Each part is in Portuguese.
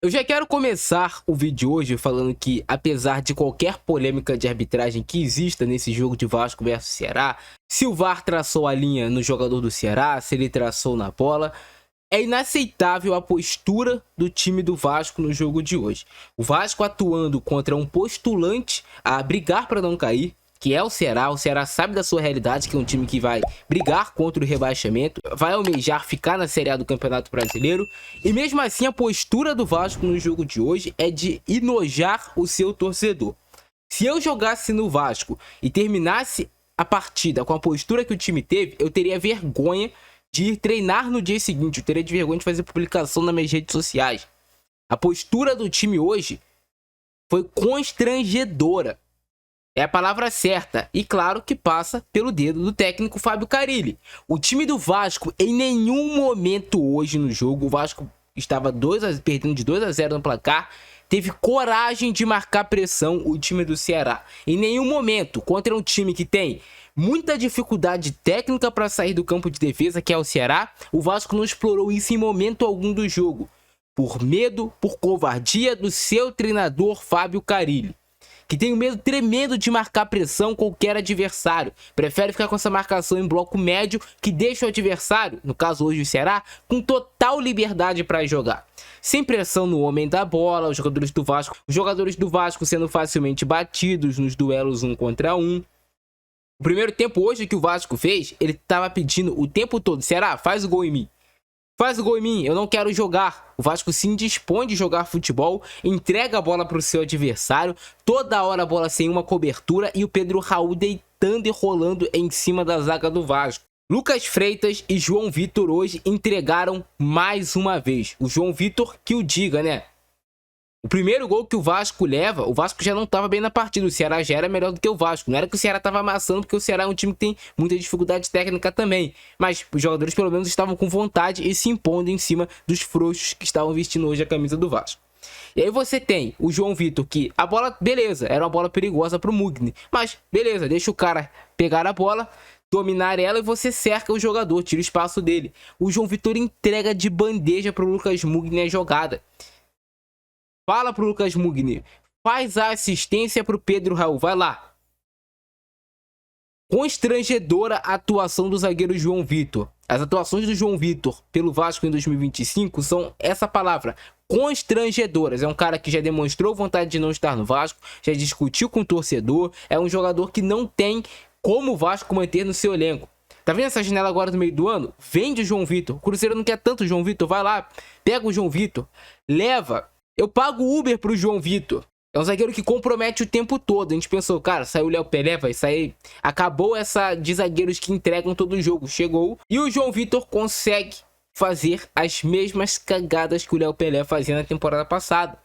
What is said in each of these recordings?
Eu já quero começar o vídeo de hoje falando que, apesar de qualquer polêmica de arbitragem que exista nesse jogo de Vasco versus Ceará, se o VAR traçou a linha no jogador do Ceará, se ele traçou na bola, é inaceitável a postura do time do Vasco no jogo de hoje. O Vasco atuando contra um postulante a brigar para não cair, que é o Ceará sabe da sua realidade, que é um time que vai brigar contra o rebaixamento, vai almejar ficar na Série A do Campeonato Brasileiro, e mesmo assim a postura do Vasco no jogo de hoje é de enojar o seu torcedor. Se eu jogasse no Vasco e terminasse a partida com a postura que o time teve, eu teria vergonha de ir treinar no dia seguinte, eu teria de vergonha de fazer publicação nas minhas redes sociais. A postura do time hoje foi constrangedora. É a palavra certa, e claro que passa pelo dedo do técnico Fábio Carille. O time do Vasco, em nenhum momento hoje no jogo, o Vasco estava perdendo de 2-0 no placar, teve coragem de marcar pressão o time do Ceará. Em nenhum momento, contra um time que tem muita dificuldade técnica para sair do campo de defesa, que é o Ceará, o Vasco não explorou isso em momento algum do jogo. Por medo, por covardia do seu treinador Fábio Carille, que tem um medo tremendo de marcar pressão qualquer adversário. Prefere ficar com essa marcação em bloco médio, que deixa o adversário, no caso hoje o Ceará, com total liberdade para jogar. Sem pressão no homem da bola, os jogadores do Vasco sendo facilmente batidos nos duelos 1 contra 1. O primeiro tempo hoje que o Vasco fez, ele estava pedindo o tempo todo: Ceará, faz o gol em mim. Faz o gol em mim, eu não quero jogar. O Vasco se indispõe de jogar futebol, entrega a bola para o seu adversário, toda hora a bola sem uma cobertura e o Pedro Raul deitando e rolando em cima da zaga do Vasco. Lucas Freitas e João Vitor hoje entregaram mais uma vez. O João Vitor que o diga, né? O primeiro gol que o Vasco leva, o Vasco já não estava bem na partida, o Ceará já era melhor do que o Vasco. Não era que o Ceará estava amassando, porque o Ceará é um time que tem muita dificuldade técnica também. Mas os jogadores pelo menos estavam com vontade e se impondo em cima dos frouxos que estavam vestindo hoje a camisa do Vasco. E aí você tem o João Vitor, que a bola, beleza, era uma bola perigosa para o Mugni. Mas beleza, deixa o cara pegar a bola, dominar ela e você cerca o jogador, tira o espaço dele. O João Vitor entrega de bandeja para o Lucas Mugni a jogada. Fala pro Lucas Mugni, faz a assistência pro Pedro Raul, vai lá. Constrangedora a atuação do zagueiro João Vitor. As atuações do João Vitor pelo Vasco em 2025 são essa palavra, constrangedoras. É um cara que já demonstrou vontade de não estar no Vasco, já discutiu com o torcedor, é um jogador que não tem como o Vasco manter no seu elenco. Tá vendo essa janela agora do meio do ano? Vende o João Vitor. O Cruzeiro não quer tanto o João Vitor, vai lá, pega o João Vitor, leva. Eu pago Uber pro João Vitor. É um zagueiro que compromete o tempo todo. A gente pensou, cara, saiu o Léo Pelé, vai sair. Acabou essa de zagueiros que entregam todo o jogo. Chegou. E o João Vitor consegue fazer as mesmas cagadas que o Léo Pelé fazia na temporada passada.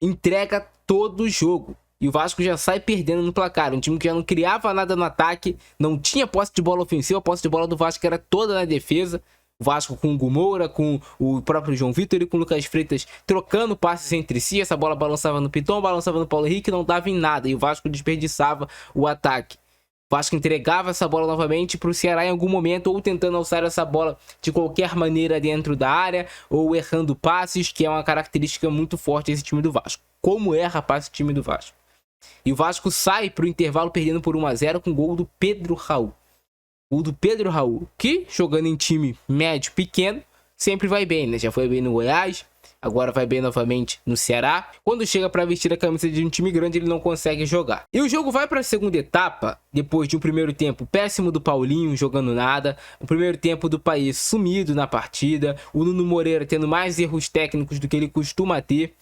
Entrega todo o jogo. E o Vasco já sai perdendo no placar. Um time que já não criava nada no ataque. Não tinha posse de bola ofensiva. A posse de bola do Vasco era toda na defesa. O Vasco com o Gumoura, com o próprio João Vitor e com o Lucas Freitas trocando passes entre si. Essa bola balançava no Piton, balançava no Paulo Henrique, não dava em nada. E o Vasco desperdiçava o ataque. O Vasco entregava essa bola novamente para o Ceará em algum momento, ou tentando alçar essa bola de qualquer maneira dentro da área, ou errando passes, que é uma característica muito forte desse time do Vasco. Como erra passe o time do Vasco. E o Vasco sai para o intervalo perdendo por 1-0 com o gol do Pedro Raul. O do Pedro Raul, que jogando em time médio, pequeno, sempre vai bem, né? Já foi bem no Goiás, agora vai bem novamente no Ceará. Quando chega para vestir a camisa de um time grande, ele não consegue jogar. E o jogo vai para a segunda etapa, depois de um primeiro tempo péssimo do Paulinho, jogando nada. O primeiro tempo do País sumido na partida. O Nuno Moreira tendo mais erros técnicos do que ele costuma ter.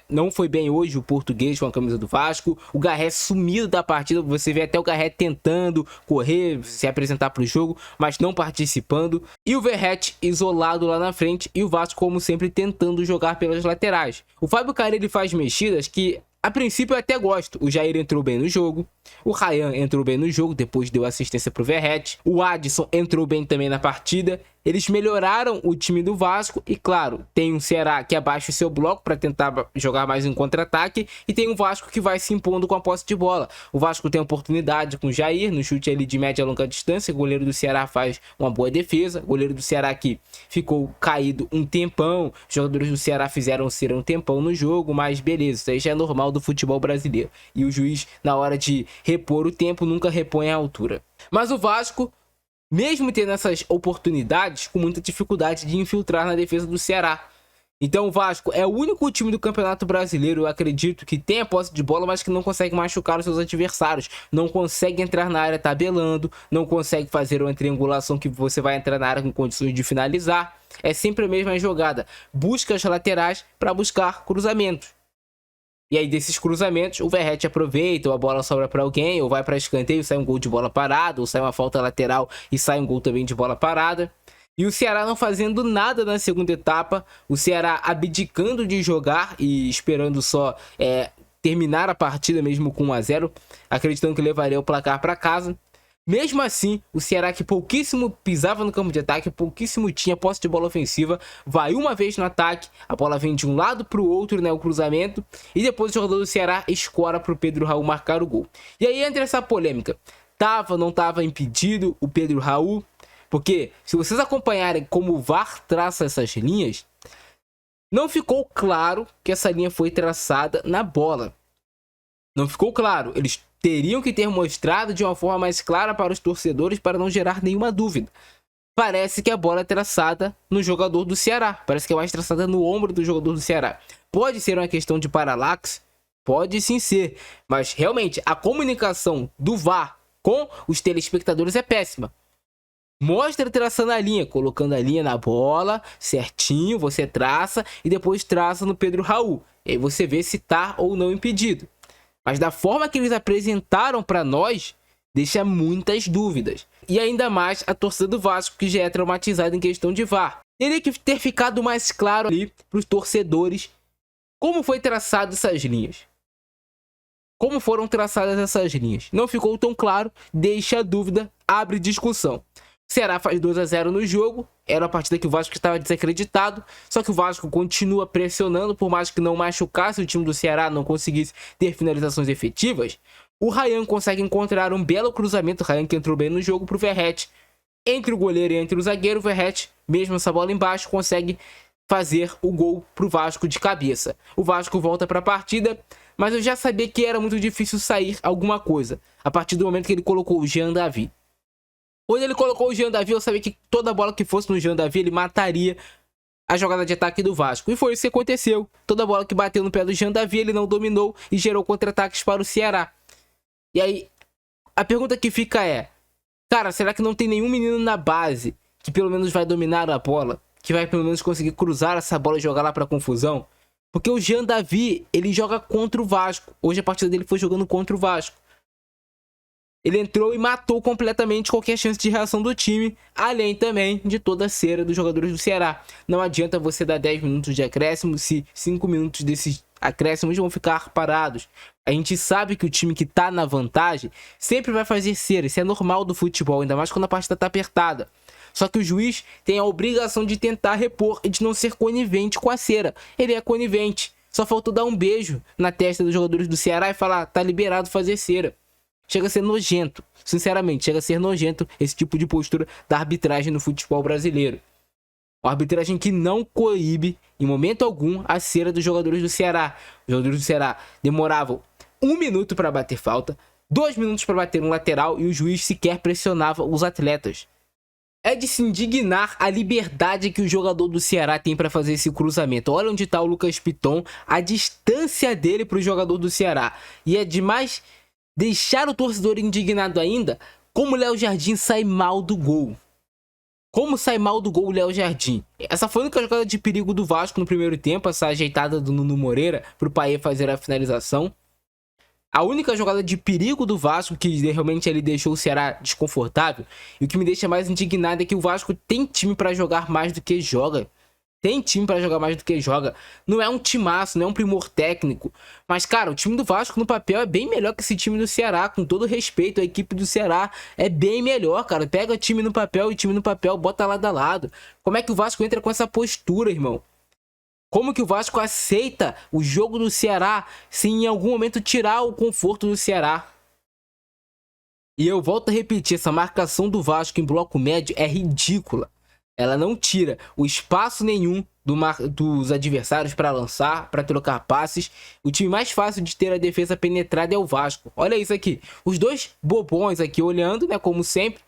Não foi bem hoje o português com a camisa do Vasco. O Garré sumido da partida. Você vê até o Garré tentando correr, se apresentar para o jogo, mas não participando. E o Verratti isolado lá na frente. E o Vasco, como sempre, tentando jogar pelas laterais. O Fábio Carille faz mexidas que a princípio eu até gosto. O Jair entrou bem no jogo. O Ryan entrou bem no jogo, depois deu assistência pro Verratti. O Adson entrou bem também na partida. eles melhoraram o time do Vasco e, claro, tem um Ceará que abaixa o seu bloco para tentar jogar mais em contra-ataque e tem um Vasco que vai se impondo com a posse de bola. O Vasco tem oportunidade com o Jair, no chute ali de média e longa distância, o goleiro do Ceará faz uma boa defesa, o goleiro do Ceará que ficou caído um tempão, os jogadores do Ceará fizeram ser um tempão no jogo, mas beleza, isso aí já é normal do futebol brasileiro. E o juiz, na hora de repor o tempo, nunca repõe a altura. Mas o Vasco, mesmo tendo essas oportunidades, com muita dificuldade de infiltrar na defesa do Ceará. Então o Vasco é o único time do Campeonato Brasileiro, eu acredito, que tem a posse de bola, mas que não consegue machucar os seus adversários. Não consegue entrar na área tabelando, não consegue fazer uma triangulação que você vai entrar na área com condições de finalizar. É sempre a mesma jogada. Busca as laterais para buscar cruzamentos. E aí desses cruzamentos, o Verratti aproveita, ou a bola sobra para alguém, ou vai para escanteio, sai um gol de bola parada, ou sai uma falta lateral e sai um gol também de bola parada. E o Ceará não fazendo nada na segunda etapa, o Ceará abdicando de jogar e esperando só terminar a partida mesmo com 1 a 0, acreditando que levaria o placar para casa. Mesmo assim, o Ceará, que pouquíssimo pisava no campo de ataque, pouquíssimo tinha posse de bola ofensiva, vai uma vez no ataque, a bola vem de um lado para o outro, né, o cruzamento, e depois o jogador do Ceará escora para o Pedro Raul marcar o gol. E aí entra essa polêmica, não estava impedido o Pedro Raul? Porque se vocês acompanharem como o VAR traça essas linhas, não ficou claro que essa linha foi traçada na bola. Não ficou claro, eles teriam que ter mostrado de uma forma mais clara para os torcedores para não gerar nenhuma dúvida. Parece que a bola é traçada no jogador do Ceará. Parece que é mais traçada no ombro do jogador do Ceará. Pode ser uma questão de paralaxe? Pode sim ser. Mas realmente a comunicação do VAR com os telespectadores é péssima. Mostra traçando a linha, colocando a linha na bola, certinho, você traça e depois traça no Pedro Raul. E aí você vê se tá ou não impedido. Mas da forma que eles apresentaram para nós, deixa muitas dúvidas. E ainda mais a torcida do Vasco, que já é traumatizada em questão de VAR. Teria que ter ficado mais claro ali para os torcedores como foi traçado essas linhas. Como foram traçadas essas linhas. Não ficou tão claro, deixa a dúvida, abre discussão. O Ceará faz 2 a 0 no jogo, era a partida que o Vasco estava desacreditado, só que o Vasco continua pressionando, por mais que não machucasse o time do Ceará, não conseguisse ter finalizações efetivas. O Ryan consegue encontrar um belo cruzamento, o Ryan que entrou bem no jogo, para o Verratti. Entre o goleiro e entre o zagueiro, o Verratti, mesmo essa bola embaixo, consegue fazer o gol para o Vasco de cabeça. O Vasco volta para a partida, mas eu já sabia que era muito difícil sair alguma coisa, a partir do momento que ele colocou o Jean Davi. Quando ele colocou o Jean Davi, eu sabia que toda bola que fosse no Jean Davi, ele mataria a jogada de ataque do Vasco. E foi isso que aconteceu. Toda bola que bateu no pé do Jean Davi, ele não dominou e gerou contra-ataques para o Ceará. E aí, a pergunta que fica é, cara, será que não tem nenhum menino na base que pelo menos vai dominar a bola? Que vai pelo menos conseguir cruzar essa bola e jogar lá para confusão? Porque o Jean Davi, ele joga contra o Vasco. Hoje a partida dele foi jogando contra o Vasco. Ele entrou e matou completamente qualquer chance de reação do time, além também de toda a cera dos jogadores do Ceará. Não adianta você dar 10 minutos de acréscimo se 5 minutos desses acréscimos vão ficar parados. A gente sabe que o time que tá na vantagem sempre vai fazer cera, isso é normal do futebol, ainda mais quando a partida tá apertada. Só que o juiz tem a obrigação de tentar repor e de não ser conivente com a cera. Ele é conivente, só faltou dar um beijo na testa dos jogadores do Ceará e falar, tá liberado fazer cera. Chega a ser nojento, sinceramente, chega a ser nojento esse tipo de postura da arbitragem no futebol brasileiro. Uma arbitragem que não coíbe, em momento algum, a cera dos jogadores do Ceará. Os jogadores do Ceará demoravam 1 minuto para bater falta, 2 minutos para bater um lateral e o juiz sequer pressionava os atletas. É de se indignar a liberdade que o jogador do Ceará tem para fazer esse cruzamento. Olha onde está o Lucas Piton, a distância dele para o jogador do Ceará. E é demais deixar o torcedor indignado ainda, como o Léo Jardim sai mal do gol. Como sai mal do gol o Léo Jardim? Essa foi a única jogada de perigo do Vasco no primeiro tempo, essa ajeitada do Nuno Moreira para o Paê fazer a finalização. A única jogada de perigo do Vasco que realmente ele deixou o Ceará desconfortável. E o que me deixa mais indignado é que o Vasco tem time para jogar mais do que joga. Tem time pra jogar mais do que joga. Não é um timaço, não é um primor técnico. Mas, cara, o time do Vasco no papel é bem melhor que esse time do Ceará. Com todo respeito, a equipe do Ceará é bem melhor, cara. Pega o time no papel e time no papel, bota lado a lado. Como é que o Vasco entra com essa postura, irmão? Como que o Vasco aceita o jogo do Ceará sem em algum momento tirar o conforto do Ceará? E eu volto a repetir, essa marcação do Vasco em bloco médio é ridícula. Ela não tira o espaço nenhum dos adversários para lançar, para trocar passes. O time mais fácil de ter a defesa penetrada é o Vasco. Olha isso aqui. Os dois bobões aqui olhando, né? Como sempre.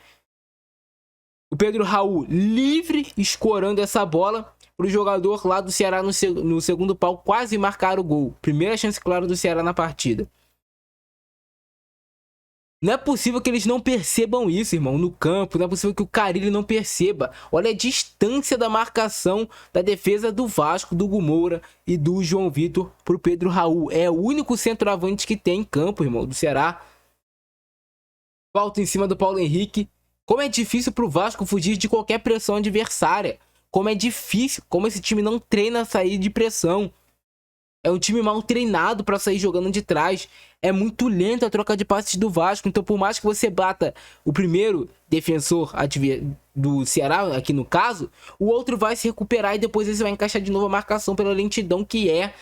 O Pedro Raul livre, escorando essa bola para o jogador lá do Ceará no segundo pau quase marcar o gol. Primeira chance clara do Ceará na partida. Não é possível que eles não percebam isso, irmão, no campo. Não é possível que o Carille não perceba. Olha a distância da marcação da defesa do Vasco, do Hugo Moura e do João Vitor pro Pedro Raul. É o único centroavante que tem em campo, irmão, do Ceará. Falta em cima do Paulo Henrique. Como é difícil pro Vasco fugir de qualquer pressão adversária. Como é difícil, como esse time não treina a sair de pressão. É um time mal treinado para sair jogando de trás. É muito lento a troca de passes do Vasco. Então, por mais que você bata o primeiro defensor do Ceará, aqui no caso, o outro vai se recuperar e depois você vai encaixar de novo a marcação pela lentidão que é.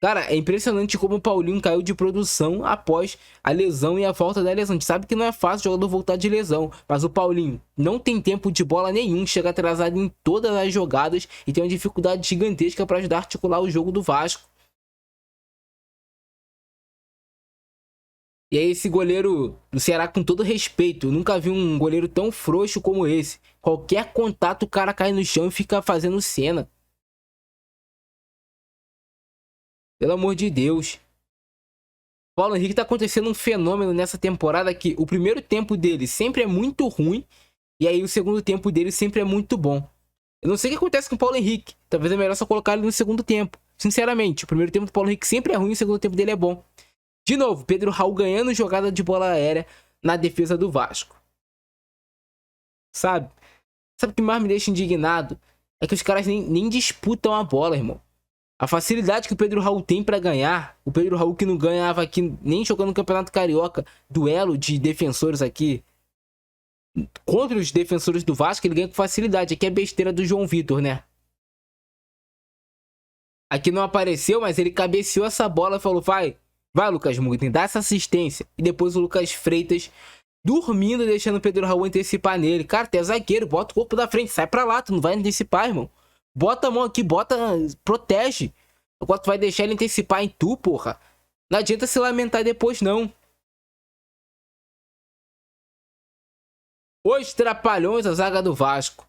Cara, é impressionante como o Paulinho caiu de produção após a lesão e a volta da lesão. A gente sabe que não é fácil o jogador voltar de lesão, mas o Paulinho não tem tempo de bola nenhum, chega atrasado em todas as jogadas e tem uma dificuldade gigantesca para ajudar a articular o jogo do Vasco. E aí esse goleiro do Ceará, com todo respeito, eu nunca vi um goleiro tão frouxo como esse. Qualquer contato o cara cai no chão e fica fazendo cena. Pelo amor de Deus. Paulo Henrique tá acontecendo um fenômeno nessa temporada que o primeiro tempo dele sempre é muito ruim e aí o segundo tempo dele sempre é muito bom. Eu não sei o que acontece com o Paulo Henrique. Talvez é melhor só colocar ele no segundo tempo. Sinceramente, o primeiro tempo do Paulo Henrique sempre é ruim e o segundo tempo dele é bom. De novo, Pedro Raul ganhando jogada de bola aérea na defesa do Vasco. Sabe? Sabe o que mais me deixa indignado? É que os caras nem disputam a bola, irmão. A facilidade que o Pedro Raul tem pra ganhar, o Pedro Raul que não ganhava aqui nem jogando no Campeonato Carioca, duelo de defensores aqui, contra os defensores do Vasco, ele ganha com facilidade. Aqui é besteira do João Vitor, né? Aqui não apareceu, mas ele cabeceou essa bola e falou, vai Lucas Mugni, dá essa assistência. E depois o Lucas Freitas dormindo, deixando o Pedro Raul antecipar nele. Cara, tu é zagueiro, bota o corpo da frente, sai pra lá, tu não vai antecipar, irmão. Bota a mão aqui, protege. Agora tu vai deixar ele antecipar em tu, porra. Não adianta se lamentar depois, não. Os trapalhões da zaga do Vasco.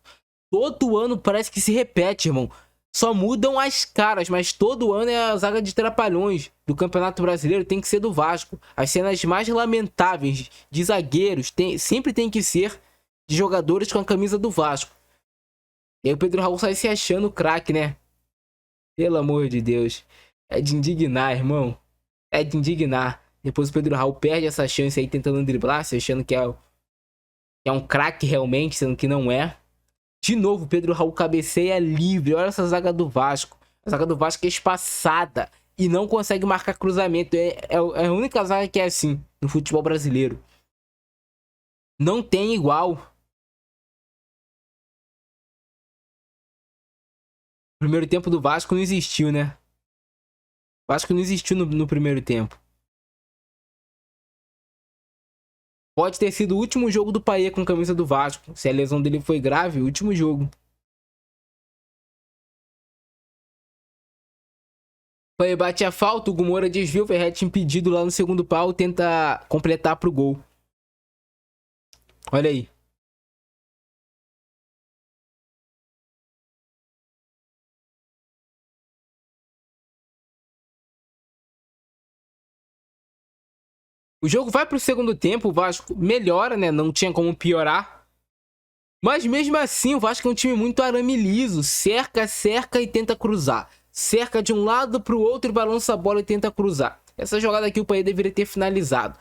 Todo ano parece que se repete, irmão. Só mudam as caras, mas todo ano é a zaga de trapalhões do Campeonato Brasileiro, tem que ser do Vasco. As cenas mais lamentáveis de zagueiros sempre tem que ser de jogadores com a camisa do Vasco. E aí o Pedro Raul sai se achando craque, né? Pelo amor de Deus. É de indignar, irmão. É de indignar. Depois o Pedro Raul perde essa chance aí tentando driblar, se achando que é um craque realmente, sendo que não é. De novo, o Pedro Raul cabeceia livre. Olha essa zaga do Vasco. A zaga do Vasco é espaçada e não consegue marcar cruzamento. É a única zaga que é assim no futebol brasileiro. Não tem igual. O primeiro tempo do Vasco não existiu, né? O Vasco não existiu no primeiro tempo. Pode ter sido o último jogo do Paê com a camisa do Vasco. Se a lesão dele foi grave, o último jogo. Paê bate a falta, o Hugo Moura desvia, o Verratti impedido lá no segundo pau, tenta completar pro gol. Olha aí. O jogo vai pro segundo tempo, o Vasco melhora, né? Não tinha como piorar. Mas mesmo assim, o Vasco é um time muito arame liso. Cerca, cerca e tenta cruzar. Cerca de um lado pro outro, balança a bola e tenta cruzar. Essa jogada aqui o Paê deveria ter finalizado.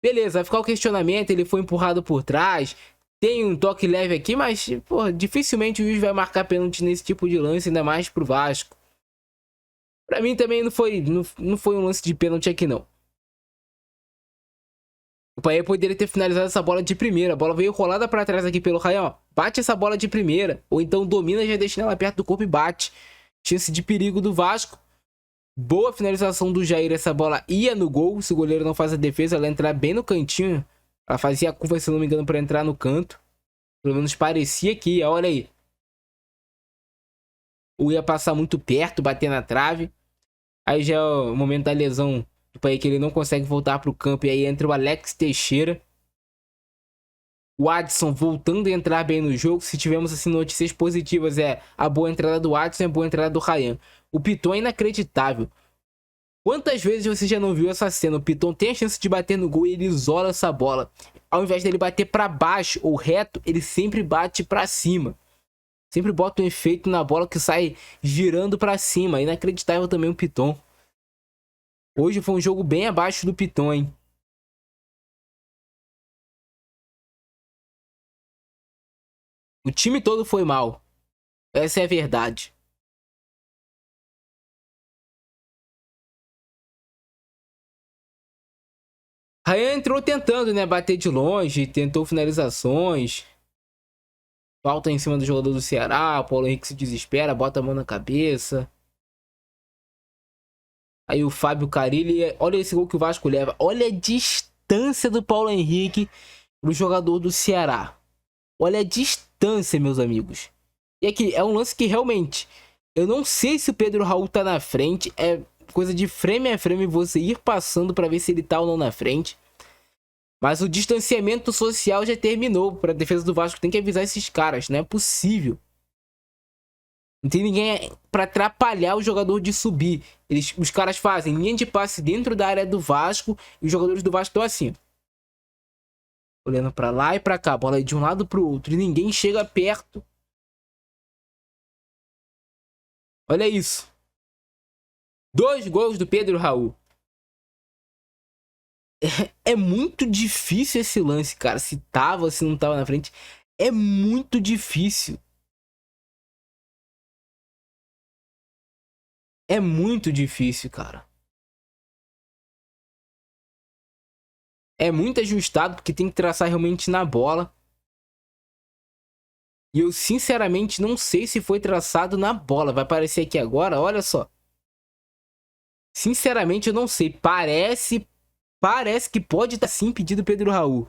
Beleza, vai ficar o questionamento, ele foi empurrado por trás. Tem um toque leve aqui, mas, pô, dificilmente o juiz vai marcar pênalti nesse tipo de lance, ainda mais pro Vasco. Pra mim também não foi um lance de pênalti aqui, não. O Payet poderia ter finalizado essa bola de primeira. A bola veio rolada pra trás aqui pelo Ryan, ó. Bate essa bola de primeira. Ou então domina, já deixa ela perto do corpo e bate. Chance de perigo do Vasco. Boa finalização do Jair. Essa bola ia no gol. Se o goleiro não faz a defesa, ela entrar bem no cantinho. Ela fazia a curva, se não me engano, pra entrar no canto. Pelo menos parecia que ia. Olha aí. Ou ia passar muito perto, bater na trave. Aí já é o momento da lesão do Payet, que ele não consegue voltar para o campo. E aí entra o Alex Teixeira. O Adson voltando a entrar bem no jogo. Se tivermos assim notícias positivas, é a boa entrada do Adson e a boa entrada do Ryan. O Piton é inacreditável. Quantas vezes você já não viu essa cena? O Piton tem a chance de bater no gol e ele isola essa bola. Ao invés dele bater para baixo ou reto, ele sempre bate para cima. Sempre bota um efeito na bola que sai girando para cima. Inacreditável também o Piton. Hoje foi um jogo bem abaixo do Piton, hein? O time todo foi mal. Essa é a verdade. Ryan entrou tentando, né? Bater de longe, tentou finalizações. Falta em cima do jogador do Ceará. O Paulo Henrique se desespera, bota a mão na cabeça. Aí o Fábio Carille. Olha esse gol que o Vasco leva. Olha a distância do Paulo Henrique pro jogador do Ceará. Olha a distância, meus amigos. E aqui é um lance que realmente... Eu não sei se o Pedro Raul tá na frente. É coisa de frame a frame você ir passando para ver se ele tá ou não na frente. Mas o distanciamento social já terminou. Para a defesa do Vasco tem que avisar esses caras. Não é possível. Não tem ninguém para atrapalhar o jogador de subir. Os caras fazem linha de passe dentro da área do Vasco. E os jogadores do Vasco estão assim. Olhando para lá e para cá. Bola de um lado para o outro. E ninguém chega perto. Olha isso. 2 gols do Pedro Raul. É muito difícil esse lance, cara. Se tava, se não tava na frente. É muito difícil. É muito difícil, cara. É muito ajustado, porque tem que traçar realmente na bola. E eu sinceramente não sei se foi traçado na bola. Vai aparecer aqui agora, olha só. Sinceramente eu não sei. Parece que pode estar sim impedido o Pedro Raul.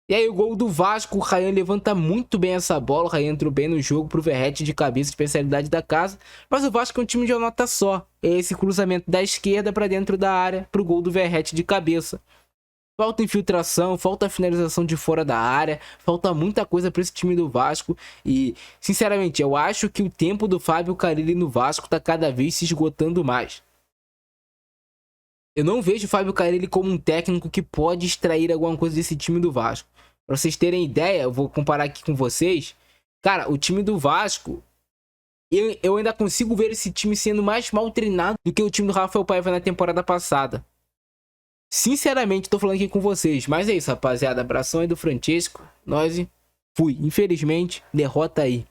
E aí o gol do Vasco, o Ryan levanta muito bem essa bola. O Ryan entrou bem no jogo pro Verratti de cabeça, especialidade da casa. Mas o Vasco é um time de uma nota só. É esse cruzamento da esquerda para dentro da área pro gol do Verratti de cabeça. Falta infiltração, falta finalização de fora da área, falta muita coisa para esse time do Vasco. E, sinceramente, eu acho que o tempo do Fábio Carille no Vasco tá cada vez se esgotando mais. Eu não vejo o Fábio Carille como um técnico que pode extrair alguma coisa desse time do Vasco. Pra vocês terem ideia, eu vou comparar aqui com vocês. Cara, o time do Vasco, eu ainda consigo ver esse time sendo mais mal treinado do que o time do Rafael Paiva na temporada passada. Sinceramente, tô falando aqui com vocês. Mas é isso, rapaziada. Abração aí do Francesco. Nós fui. Infelizmente, derrota aí.